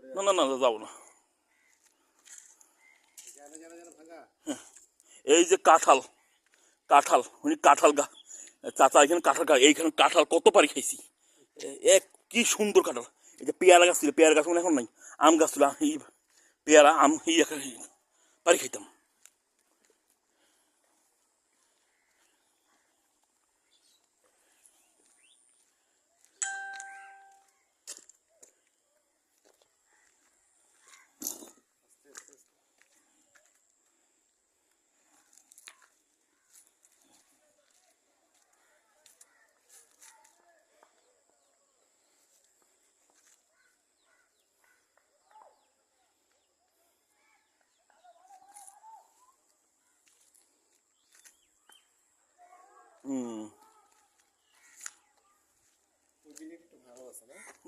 না না না যাবো না। এই যে কাঁঠাল, কাঁঠাল উনি কাঁঠাল গা চাচা এখানে কাঁঠাল এইখানে কাঁঠাল কত পারি খাইছি। এক কি সুন্দর কাঁঠাল। এই যে পেয়ারা গাছ ছিল, পেয়ারা গাছ এখন নাই, আম গাছ ছিল, এই পেয়ারা আম পারি খাইতাম।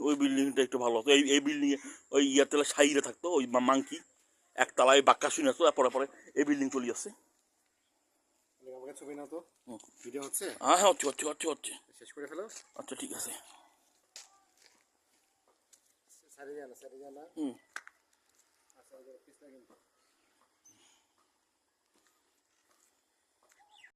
ওই বিল্ডিংটা একটু ভালো হতো। এই বিল্ডিং এ ওই ইয়ারতেলা সাইরে থাকতো ওই মাংকি একতলায় বাক্কা শুনে আসতো, পরে পরে এই বিল্ডিং চলে আসছে। ছবি নাও তো, ভিডিও হচ্ছে? হ্যাঁ হ্যাঁ হচ্ছে হচ্ছে হচ্ছে হচ্ছে। শেষ করে ফেলো। আচ্ছা ঠিক আছে। সারি জানা হুম। আচ্ছা পিছলা কিন্তু